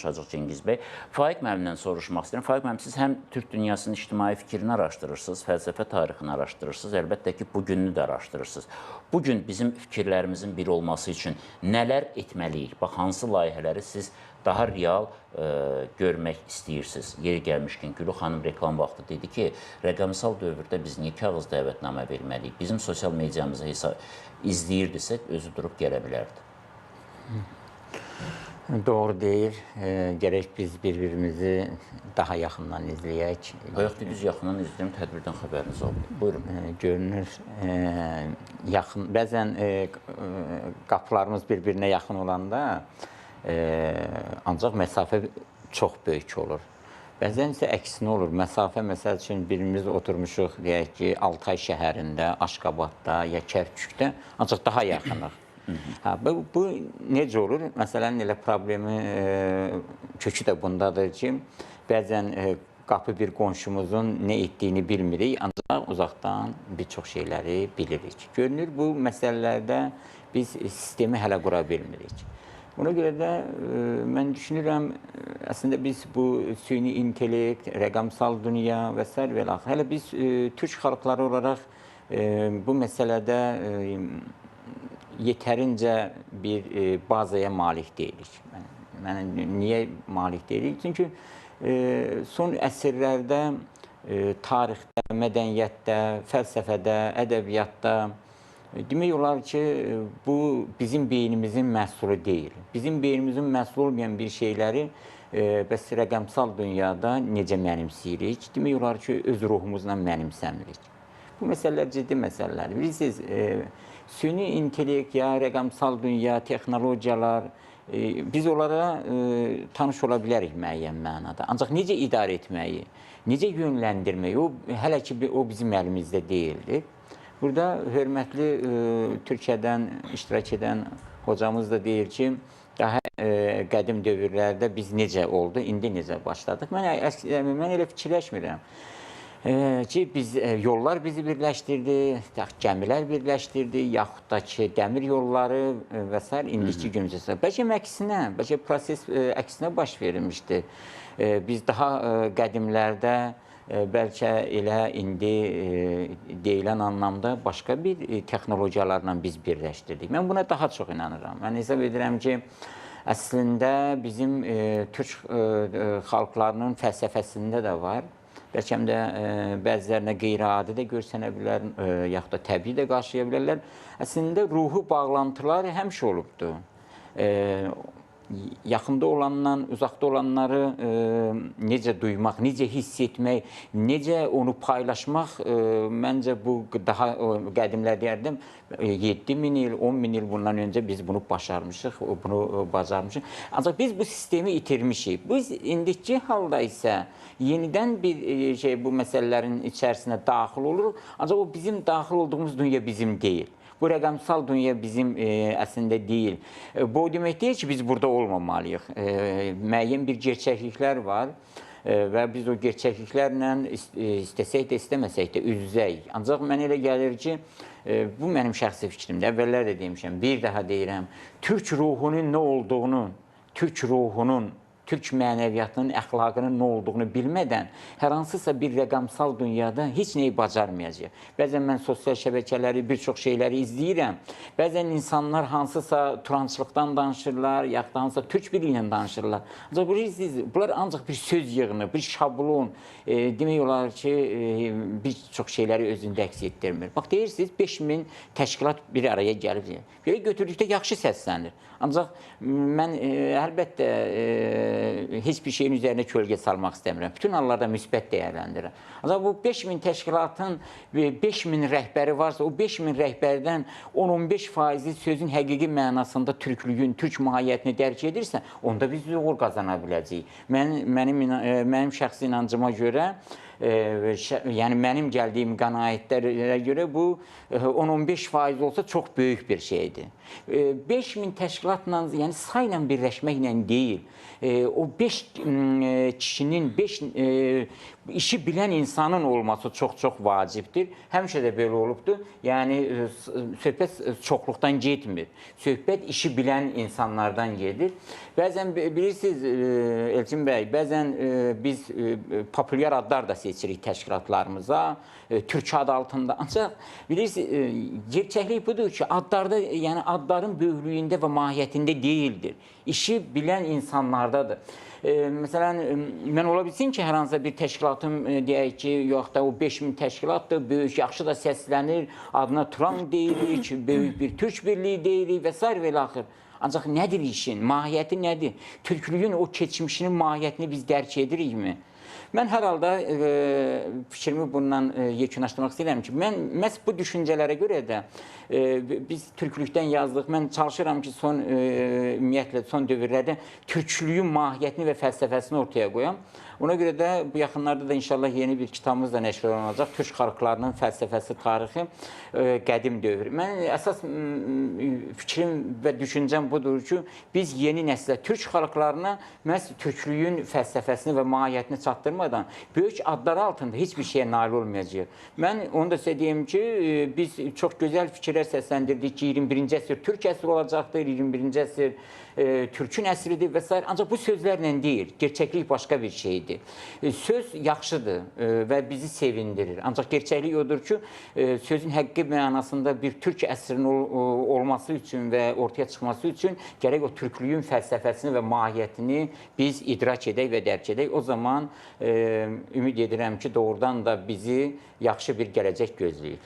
danışacaq Cengiz bəy. Faiq müəllimdən soruşmaq istəyirəm. Faiq müəllim, siz həm Türk dünyasının ictimai fikrini araşdırırsınız, fəlsəfə tarixini araşdırırsınız, əlbəttə ki, bugününü də araşdırırsınız. Bugün bizim fikirlərimizin bir olması üçün nələr etməliyik? Bax, hansı layihələri siz daha real görmək istəyirsiniz? Yeri gəlmişkən, Gülü xanım reklam vaxtı dedi ki, rəqəmsal dövrdə biz niyə kağız dəvətnamə verməliyik? Bizim sosial mediamızı izləyirdisə, özü durub gələ bilərdi. Doğru deyil. Gərək biz bir-birimizi daha yaxından izləyək. Bayaq biz yaxından izləyəm, tədbirdən xəbəriniz oldu. Buyurun. Görünür, yaxın, bəzən qapılarımız bir-birinə yaxın olanda ancaq məsafə çox böyük olur. Bəzən isə əksinə olur. Məsafə, məsəl üçün, birimiz oturmuşuq, deyək ki, Altay şəhərində, Aşqabadda ya Kərkükdə, ancaq daha yaxınıq. Bu necə olur? Məsələnin elə problemi, kökü də bundadır ki, bəzən qapı bir qonşumuzun nə etdiyini bilmirik, ancaq uzaqdan bir çox şeyləri bilirik. Görünür, bu məsələlərdə biz sistemi hələ qura bilmirik. Buna görə də mən düşünürəm, əslində biz bu süni intellekt, rəqəmsal dünya və s. Hələ biz Türk xalqları olaraq bu məsələdə yetərincə bir bazaya malik deyilik. Niyə malik deyilik? Çünki son əsrlərdə tarixdə, mədəniyyətdə, fəlsəfədə, ədəbiyyatda demək olar ki, bu bizim beynimizin məhsulu deyil. Bizim beynimizin məhsulu olmayan bir şeyləri bəs rəqəmsal dünyada necə mənimsəyirik? Demək olar ki, öz ruhumuzla mənimsəmirik. Bu məsələlər ciddi məsələlərdir. Bilirsiniz, süni intellekt, ya rəqəmsal dünya, texnologiyalar, biz onlara tanış ola bilərik müəyyən mənada. Ancaq necə idarə etməyi, necə yönləndirməyi, hələ ki, o bizim əlimizdə deyildir. Burada hörmətli Türkiyədən iştirak edən hocamız da deyir ki, daha qədim dövrlərdə biz necə oldu, indi necə başladıq. Mən elə fikirləşmirəm ki, yollar bizi birləşdirdi, gəmilər birləşdirdi, yaxud da ki, dəmir yolları və s. indiki günümüzdə. Bəlkə əksinə, bəlkə proses əksinə baş verilmişdi. Biz daha qədimlərdə bəlkə elə indi deyilən anlamda başqa bir texnologiyalarla biz birləşdirdik. Mən buna daha çox inanıram. Mən hesab edirəm ki, əslində bizim Türk xalqlarının fəlsəfəsində də var. Bəlkə də bəzilərinə qeyri-adi də görsənə bilər, yaxud da təbii də qarşılaya bilərlər. Əslində ruhu bağlantılar həmişə olubdur. Yaxında olandan, uzaqda olanları necə duymaq, necə hiss etmək, necə onu paylaşmaq, məncə bu daha qədimlər deyərdim, 7.000 il, 10.000 il bundan öncə biz bunu başarmışıq, bunu bacarmışıq. Ancaq biz bu sistemi itirmişik. Biz indiki halda isə yenidən bir bu məsələlərin içərisinə daxil oluruq, ancaq o bizim daxil olduğumuz dünya bizim deyil. Bu rəqəmsal dünya bizim əslində deyil. Bu demək deyil ki, biz burada olmamalıyıq. Müəyyən bir gerçəkliklər var və biz o gerçəkliklərlə istəsək də, istəməsək də üz-üzəyik. Ancaq mən elə gəlir ki, bu mənim şəxsi fikrimdir. Əvvəllər də demişəm, bir daha deyirəm, Türk ruhunun nə olduğunu, Türk ruhunun, Türk mənəviyyatının, əxlaqının nə olduğunu bilmədən hər hansısa bir rəqəmsal dünyada heç nəyi bacarmayacaq. Bəzən mən sosial şəbəkələri, bir çox şeyləri izləyirəm. Bəzən insanlar hansısa turançılıqdan danışırlar, yaxud da hansısa türk dili ilə danışırlar. Ancaq bunlar ancaq bir söz yığını, bir şablon, demək olar ki, bir çox şeyləri özündə əks etdirmir. Bax, deyirsiniz, 5000 təşkilat bir araya gəlir. Belə götürdükdə yaxşı səslənir. Ancaq mən əlbəttə heç bir şeyin üzərinə kölgə salmaq istəmirəm. Bütün hallarda müsbət dəyərləndirirəm. Ancaq bu 5000 təşkilatın 5000 rəhbəri varsa, o 5000 rəhbərdən 10-15% sözün həqiqi mənasında türklüyün, türk mahiyyətini dərk edirsə, onda biz uğur qazana biləcəyik. Mənim şəxsi inancıma görə yəni mənim gəldiyim qənaətlərə görə bu 10-15% olsa çox böyük bir şeydir. 5000 təşkilatla, yəni sayla birləşməklə deyil, o 5 kişinin, 5 işi bilən insanın olması çox-çox vacibdir. Həmişə də belə olubdur. Yəni söhbət çoxluqdan getmir. Söhbət işi bilən insanlardan gedir. Bəzən bilirsiniz Elçin bəy, bəzən biz populyar adlar da seçirik təşkilatlarımıza, Türk adı altında. Ancaq bilirsiniz, gerçəklik budur ki, adlarda, yəni adların böyüklüyündə və mahiyyətində deyildir. İşi bilən insanlardadır. Məsələn, mən ola bilsin ki, hər hansısa bir təşkilatım deyək ki, yox da o 5000 təşkilatdır, böyük, yaxşı da səslənir, adına Turan deyirik, böyük bir Türk birliyi deyirik və s. və ilə axır. Ancaq nədir işin, mahiyyəti nədir? Türklüyün o keçmişinin mahiyyətini biz dərk edirikmi? Mən hər halda fikrimi bundan yekunlaşdırmaq istəyirəm ki, mən məhz bu düşüncələrə görə də biz türklükdən yazdıq. Mən çalışıram ki, ümumiyyətlə son dövrlərdə türklüyün mahiyyətini və fəlsəfəsini ortaya qoyam. Ona görə də bu yaxınlarda da inşallah yeni bir kitabımız da nəşr olunacaq. Türk xalqlarının fəlsəfəsi, tarixi, qədim dövr. Mən əsas fikrim və düşüncəm budur ki, biz yeni nəslə, Türk xalqlarına məhz türklüyün fəlsəfəsini və mahiyyətini çatdırmadan böyük adlar altında heç bir şeyə nail olmayacağıq. Mən onu da sizə deyim ki, biz çox gözəl fikirlər səsləndirdik ki, 21-ci əsr Türk əsri olacaqdır, 21-ci əsr Türkün əsridir və s. Ancaq bu sözlərlə deyil, gerçəklik başqa bir şeydir. Söz yaxşıdır və bizi sevindirir. Ancaq gerçəklik odur ki, sözün həqiqi mənasında bir Türk əsrinin olması üçün və ortaya çıxması üçün gərək o türklüyün fəlsəfəsini və mahiyyətini biz idrak edək və dərk edək. O zaman ümid edirəm ki, doğrudan da bizi yaxşı bir gələcək gözləyir.